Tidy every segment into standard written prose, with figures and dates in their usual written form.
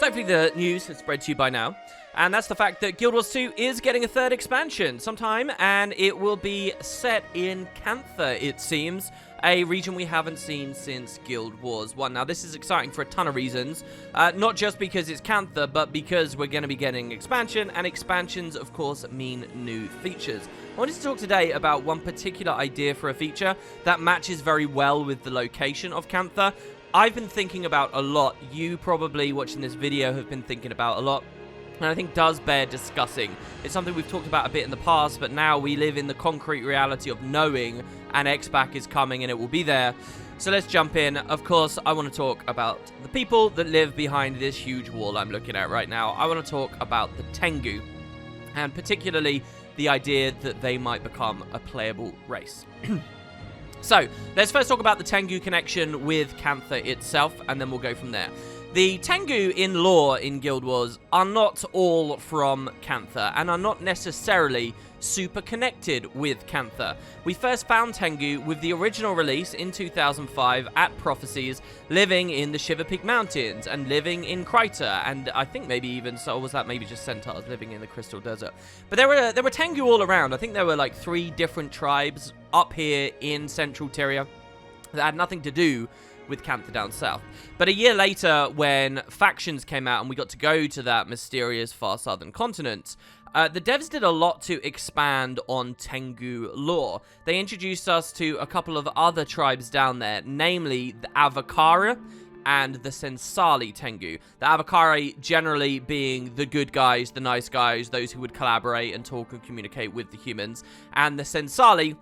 So hopefully the news has spread to you by now, and that's the fact that Guild Wars 2 is getting a third expansion sometime, and it will be set in Cantha, it seems, a region we haven't seen since Guild Wars 1. Now, this is exciting for a ton of reasons, not just because it's Cantha, but because we're going to be getting expansion, and expansions, of course, mean new features. I wanted to talk today about one particular idea for a feature that matches very well with the location of Cantha. I've been thinking about a lot. You probably watching this video have been thinking about a lot, and I think does bear discussing. It's something we've talked about a bit in the past, but now we live in the concrete reality of knowing an X-Pack is coming and it will be there. So let's jump in. Of course, I want to talk about the people that live behind this huge wall I'm looking at right now. I want to talk about the Tengu, and particularly the idea that they might become a playable race. So, let's first talk about the Tengu connection with Cantha itself, and then we'll go from there. The Tengu in lore in Guild Wars are not all from Cantha, and are not necessarily super connected with Cantha. We first found Tengu with the original release in 2005 at Prophecies, living in the Shiver Peak Mountains, and living in Kryta, and I think maybe even, so was that maybe just Centaurs living in the Crystal Desert. But there were Tengu all around. I think there were like 3 different tribes up here in Central Tyria that had nothing to do with Cantha down south. But a year later, when Factions came out and we got to go to that mysterious far southern continent, the devs did a lot to expand on Tengu lore. They introduced us to a couple of other tribes down there, namely the Avakara and the Sensali Tengu. The Avakari generally being the good guys, the nice guys, those who would collaborate and talk and communicate with the humans, and the Sensali,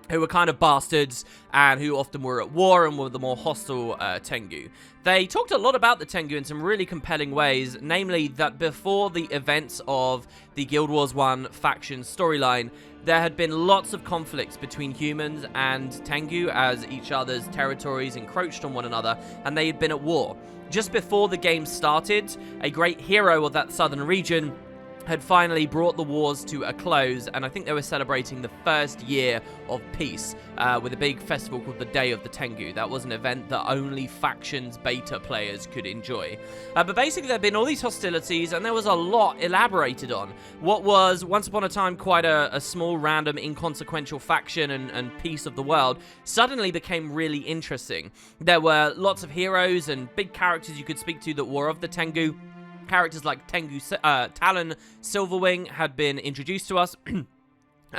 who were kind of bastards and who often were at war and were the more hostile Tengu. They talked a lot about the Tengu in some really compelling ways, namely that before the events of the Guild Wars 1 faction storyline, there had been lots of conflicts between humans and Tengu as each other's territories encroached on one another, and they had been at war. Just before the game started, a great hero of that southern region had finally brought the wars to a close, and I think they were celebrating the first year of peace with a big festival called the Day of the Tengu. That was an event that only Factions beta players could enjoy. But basically there had been all these hostilities, and there was a lot elaborated on. What was once upon a time quite a small, random, inconsequential faction and piece of the world suddenly became really interesting. There were lots of heroes and big characters you could speak to that were of the Tengu. Characters like Tengu Talon Silverwing had been introduced to us, and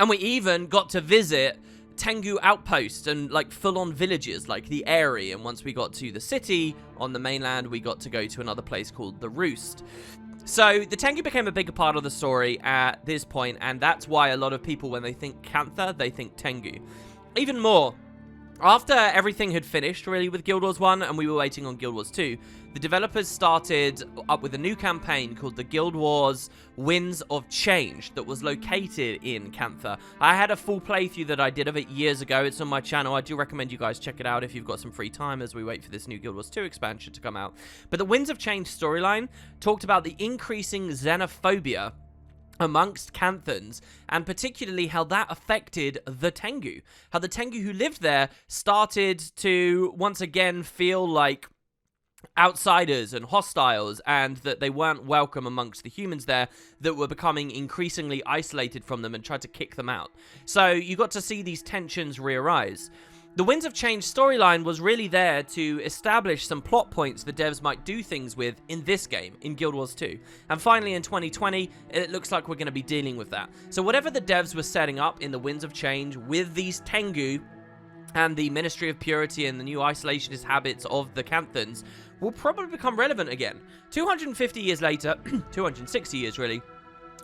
we even got to visit Tengu outposts and like full-on villages like the Airy, and once we got to the city on the mainland, we got to go to another place called the Roost. So the Tengu became a bigger part of the story at this point, and that's why a lot of people, when they think Cantha, they think Tengu. Even more, after everything had finished, really, with Guild Wars 1, and we were waiting on Guild Wars 2, the developers started up with a new campaign called the Guild Wars Winds of Change that was located in Cantha. I had a full playthrough that I did of it years ago. It's on my channel. I do recommend you guys check it out if you've got some free time as we wait for this new Guild Wars 2 expansion to come out. But the Winds of Change storyline talked about the increasing xenophobia amongst Canthans, and particularly how that affected the Tengu. How the Tengu who lived there started to once again feel like outsiders and hostiles, and that they weren't welcome amongst the humans there, that were becoming increasingly isolated from them and tried to kick them out. So you got to see these tensions re-arise. The Winds of Change storyline was really there to establish some plot points the devs might do things with in this game, in Guild Wars 2. And finally, in 2020, it looks like we're going to be dealing with that. So whatever the devs were setting up in the Winds of Change with these Tengu and the Ministry of Purity and the new isolationist habits of the Canthans will probably become relevant again. 250 years later, 260 years really,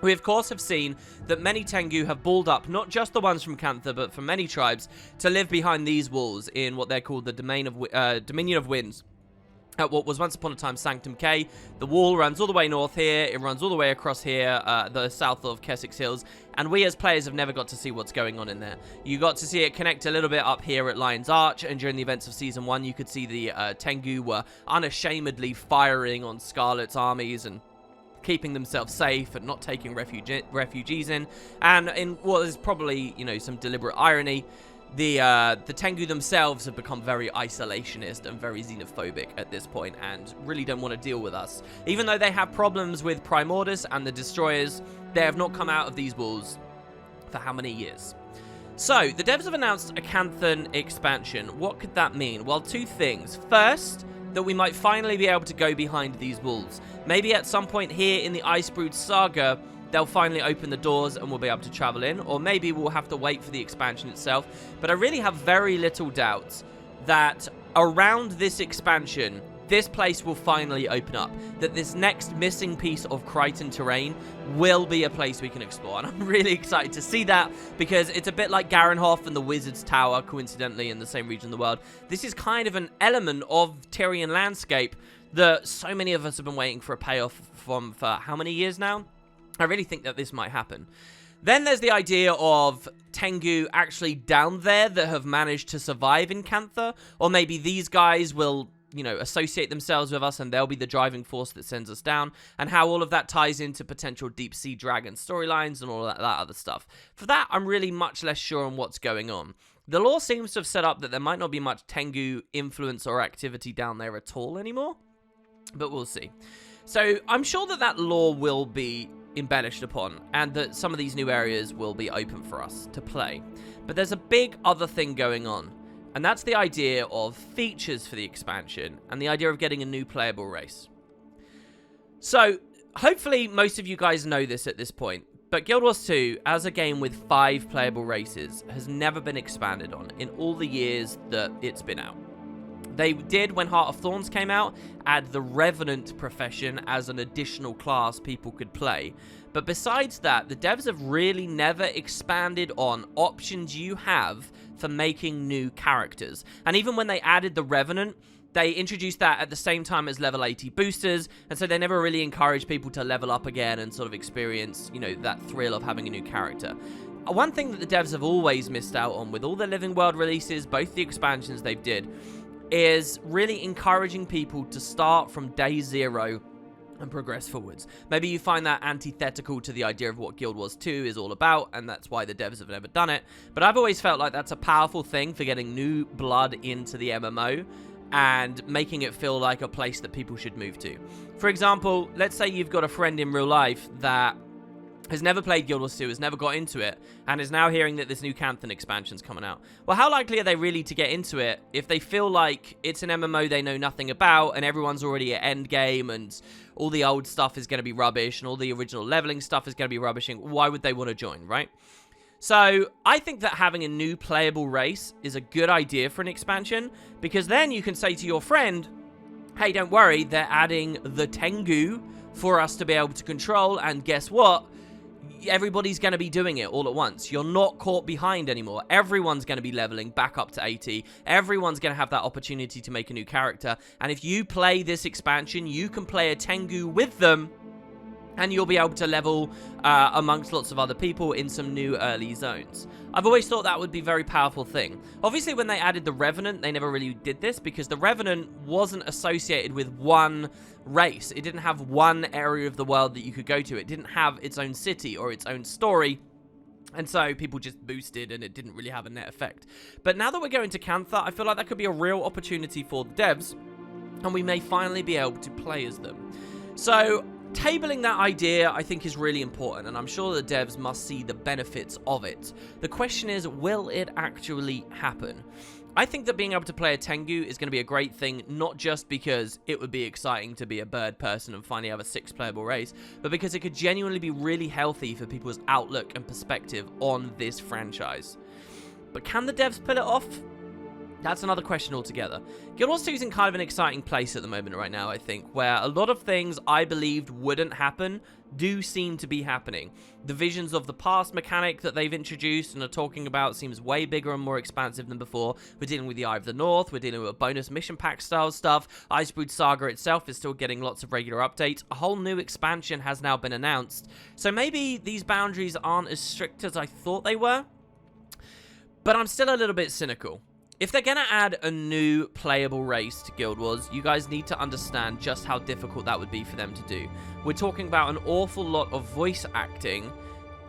we, of course, have seen that many Tengu have balled up, not just the ones from Cantha, but from many tribes, to live behind these walls in what they're called the Dominion of Winds. At what was once upon a time Sanctum K. The wall runs all the way north here, it runs all the way across here, the south of Kessex Hills, and we as players have never got to see what's going on in there. You got to see it connect a little bit up here at Lion's Arch, and during the events of Season 1, you could see the Tengu were unashamedly firing on Scarlet's armies and keeping themselves safe and not taking refugees in. And in what is probably, you know, some deliberate irony, the Tengu themselves have become very isolationist and very xenophobic at this point and really don't want to deal with us. Even though they have problems with Primordus and the Destroyers, they have not come out of these walls for how many years? So, the devs have announced a Canthan expansion. What could that mean? Well, two things. First, that we might finally be able to go behind these walls. Maybe at some point here in the Icebrood Saga, they'll finally open the doors and we'll be able to travel in, or maybe we'll have to wait for the expansion itself. But I really have very little doubt that around this expansion, this place will finally open up. That this next missing piece of Crichton terrain will be a place we can explore. And I'm really excited to see that, because it's a bit like Garenhof and the Wizard's Tower, coincidentally in the same region of the world. This is kind of an element of Tyrian landscape that so many of us have been waiting for a payoff from for how many years now? I really think that this might happen. Then there's the idea of Tengu actually down there that have managed to survive in Cantha, or maybe these guys will, you know, associate themselves with us and they'll be the driving force that sends us down, and how all of that ties into potential deep sea dragon storylines and all that other stuff. For that, I'm really much less sure on what's going on. The lore seems to have set up that there might not be much Tengu influence or activity down there at all anymore, but we'll see. So I'm sure that that lore will be embellished upon, and that some of these new areas will be open for us to play. But there's a big other thing going on, and that's the idea of features for the expansion, and the idea of getting a new playable race. So, hopefully most of you guys know this at this point, but Guild Wars 2, as a game with 5 playable races, has never been expanded on in all the years that it's been out. They did, when Heart of Thorns came out, add the Revenant profession as an additional class people could play. But besides that, the devs have really never expanded on options you have for making new characters. And even when they added the Revenant, they introduced that at the same time as level 80 boosters, and so they never really encouraged people to level up again and sort of experience, you know, that thrill of having a new character. One thing that the devs have always missed out on with all their Living World releases, both the expansions they've did, is really encouraging people to start from day 0 and progress forwards. Maybe you find that antithetical to the idea of what Guild Wars 2 is all about, and that's why the devs have never done it. But I've always felt like that's a powerful thing for getting new blood into the MMO and making it feel like a place that people should move to. For example, let's say you've got a friend in real life that has never played Guild Wars 2, has never got into it, and is now hearing that this new Canthan expansion's coming out. Well, how likely are they really to get into it if they feel like it's an MMO they know nothing about, and everyone's already at endgame, and all the old stuff is going to be rubbish, and all the original leveling stuff is going to be rubbishing? Why would they want to join, right? So, I think that having a new playable race is a good idea for an expansion, because then you can say to your friend, hey, don't worry, they're adding the Tengu for us to be able to control, and guess what? Everybody's going to be doing it all at once. You're not caught behind anymore. Everyone's going to be leveling back up to 80. Everyone's going to have that opportunity to make a new character. And if you play this expansion, you can play a Tengu with them, and you'll be able to level amongst lots of other people in some new early zones. I've always thought that would be a very powerful thing. Obviously, when they added the Revenant, they never really did this, because the Revenant wasn't associated with one race. It didn't have one area of the world that you could go to. It didn't have its own city or its own story. And so people just boosted, and it didn't really have a net effect. But now that we're going to Cantha, I feel like that could be a real opportunity for the devs, and we may finally be able to play as them. So tabling that idea, I think, is really important, and I'm sure the devs must see the benefits of it. The question is, will it actually happen? I think that being able to play a Tengu is going to be a great thing, not just because it would be exciting to be a bird person and finally have a 6 playable race, but because it could genuinely be really healthy for people's outlook and perspective on this franchise. But can the devs pull it off? That's another question altogether. Guild Wars 2 is in kind of an exciting place at the moment right now, I think, where a lot of things I believed wouldn't happen do seem to be happening. The Visions of the Past mechanic that they've introduced and are talking about seems way bigger and more expansive than before. We're dealing with the Eye of the North, we're dealing with bonus mission pack style stuff. Icebrood Saga itself is still getting lots of regular updates. A whole new expansion has now been announced. So maybe these boundaries aren't as strict as I thought they were, but I'm still a little bit cynical. If they're going to add a new playable race to Guild Wars, you guys need to understand just how difficult that would be for them to do. We're talking about an awful lot of voice acting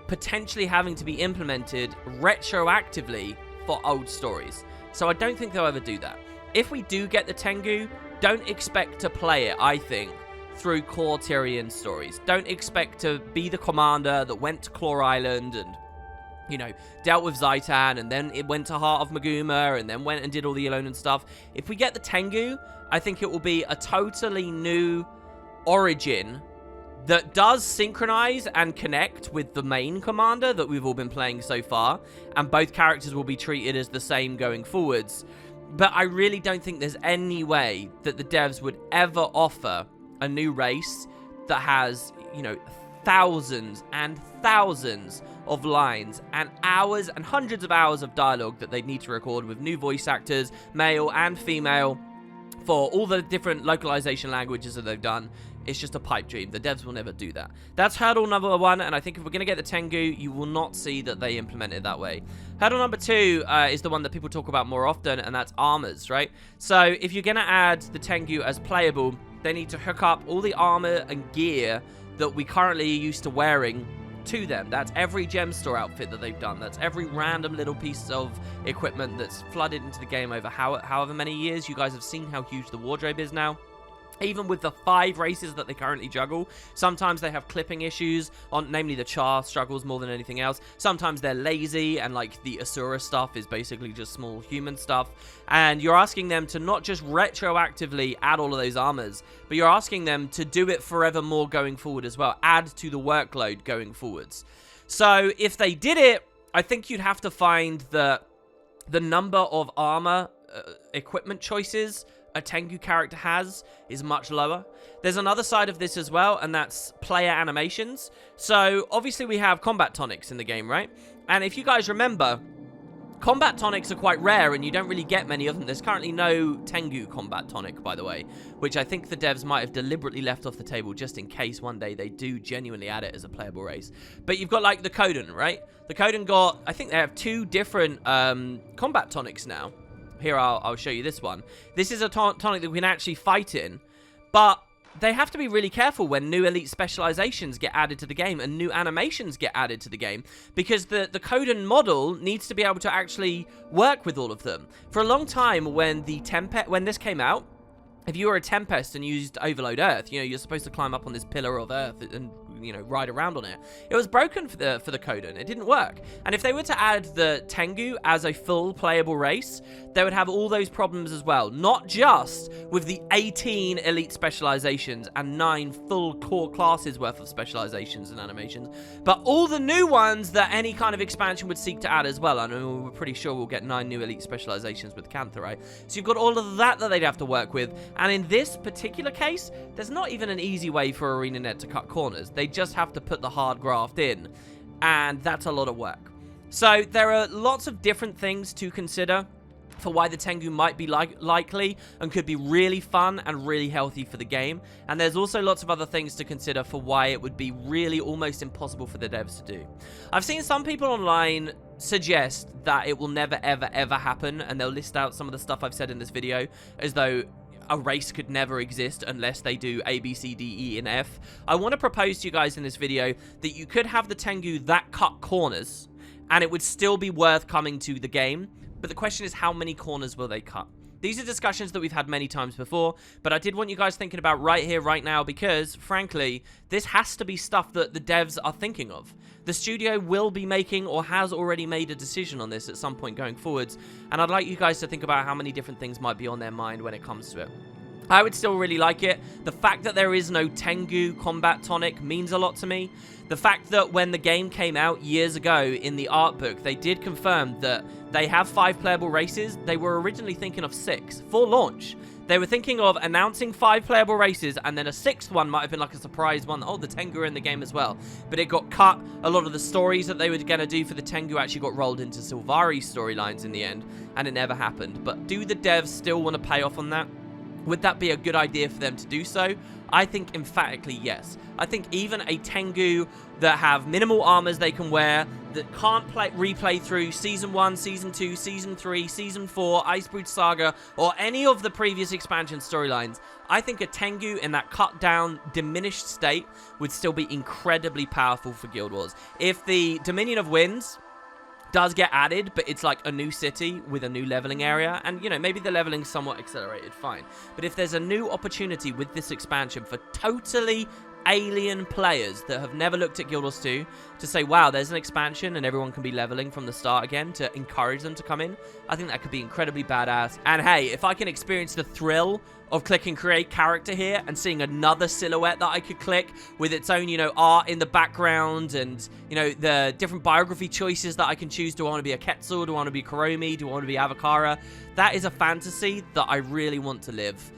potentially having to be implemented retroactively for old stories. So I don't think they'll ever do that. If we do get the Tengu, don't expect to play it, I think, through core Tyrian stories. Don't expect to be the commander that went to Claw Island and, you know, dealt with Zaitan, and then it went to Heart of Maguma, and then went and did all the Elonan stuff. If we get the Tengu, I think it will be a totally new origin that does synchronize and connect with the main commander that we've all been playing so far, and both characters will be treated as the same going forwards. But I really don't think there's any way that the devs would ever offer a new race that has, you know, thousands and thousands of lines and hours and hundreds of hours of dialogue that they need to record with new voice actors, male and female, for all the different localization languages that they've done. It's just a pipe dream. The devs will never do that. That's hurdle number 1, and I think if we're going to get the Tengu, you will not see that they implement it that way. Hurdle number 2 is the one that people talk about more often, and that's armors, right? So if you're going to add the Tengu as playable, they need to hook up all the armor and gear that we currently are used to wearing to them. That's every gem store outfit that they've done. That's every random little piece of equipment that's flooded into the game over however many years. You guys have seen how huge the wardrobe is now. Even with the 5 races that they currently juggle, sometimes they have clipping issues, namely the Char struggles more than anything else. Sometimes they're lazy, and like the Asura stuff is basically just small human stuff. And you're asking them to not just retroactively add all of those armors, but you're asking them to do it forevermore going forward as well. Add to the workload going forwards. So if they did it, I think you'd have to find the number of armor equipment choices a Tengu character has is much lower. There's another side of this as well, and that's player animations. So obviously we have combat tonics in the game, right? And if you guys remember, combat tonics are quite rare, and you don't really get many of them. There's currently no Tengu combat tonic, by the way, which I think the devs might have deliberately left off the table just in case one day they do genuinely add it as a playable race. But you've got like the Kodan, right? The Kodan got, I think they have 2 different combat tonics now. Here, I'll show you this one. This is a tonic that we can actually fight in, but they have to be really careful when new elite specializations get added to the game and new animations get added to the game, because the Kodan model needs to be able to actually work with all of them. For a long time, when this came out, if you were a Tempest and used Overload Earth, you know, you're supposed to climb up on this pillar of Earth and, you know, ride around on it. It was broken for the Kodan. It didn't work. And if they were to add the Tengu as a full playable race, they would have all those problems as well. Not just with the 18 elite specializations and 9 full core classes worth of specializations and animations, but all the new ones that any kind of expansion would seek to add as well. I know we're pretty sure we'll get 9 new elite specializations with Cantha, right? So you've got all of that they'd have to work with. And in this particular case, there's not even an easy way for ArenaNet to cut corners. They just have to put the hard graft in, and that's a lot of work. So there are lots of different things to consider for why the Tengu might be likely and could be really fun and really healthy for the game. And there's also lots of other things to consider for why it would be really almost impossible for the devs to do. I've seen some people online suggest that it will never, ever, ever happen, and they'll list out some of the stuff I've said in this video as though a race could never exist unless they do A, B, C, D, E, and F. I want to propose to you guys in this video that you could have the Tengu that cut corners, and it would still be worth coming to the game. But the question is, how many corners will they cut? These are discussions that we've had many times before, but I did want you guys thinking about right here, right now, because, frankly, this has to be stuff that the devs are thinking of. The studio will be making or has already made a decision on this at some point going forwards, and I'd like you guys to think about how many different things might be on their mind when it comes to it. I would still really like it. The fact that there is no Tengu combat tonic means a lot to me. The fact that when the game came out years ago in the art book, they did confirm that they have 5 playable races. They were originally thinking of 6 for launch. They were thinking of announcing 5 playable races, and then a 6th one might have been like a surprise one. Oh, the Tengu are in the game as well. But it got cut. A lot of the stories that they were going to do for the Tengu actually got rolled into Sylvari's storylines in the end, and it never happened. But do the devs still want to pay off on that? Would that be a good idea for them to do so? I think emphatically yes. I think even a Tengu that have minimal armors they can wear, that can't replay through Season 1, Season 2, Season 3, Season 4, Icebrood Saga, or any of the previous expansion storylines, I think a Tengu in that cut down, diminished state would still be incredibly powerful for Guild Wars. If the Dominion of Winds does get added, but it's like a new city with a new leveling area, and you know, maybe the leveling's somewhat accelerated, fine. But if there's a new opportunity with this expansion for totally alien players that have never looked at Guild Wars 2 to say, wow, there's an expansion and everyone can be leveling from the start again, to encourage them to come in, I think that could be incredibly badass. And hey, if I can experience the thrill of clicking create character here and seeing another silhouette that I could click with its own, you know, art in the background, and, you know, the different biography choices that I can choose. Do I want to be a Quetzal? Do I want to be Kuromi? Do I want to be Avakara? That is a fantasy that I really want to live.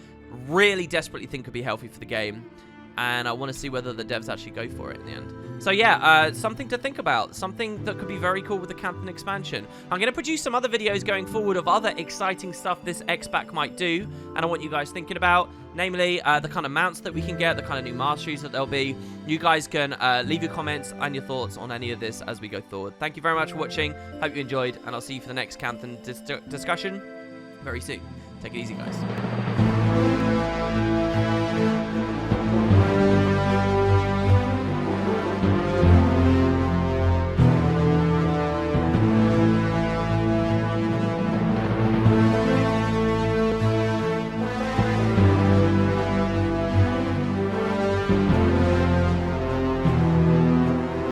Really desperately think could be healthy for the game. And I want to see whether the devs actually go for it in the end. So yeah, something to think about. Something that could be very cool with the Canton expansion. I'm going to produce some other videos going forward of other exciting stuff this X-Pack might do, and I want you guys thinking about, namely, the kind of mounts that we can get, the kind of new masteries that there'll be. You guys can leave your comments and your thoughts on any of this as we go forward. Thank you very much for watching. Hope you enjoyed, and I'll see you for the next Canton discussion very soon. Take it easy, guys.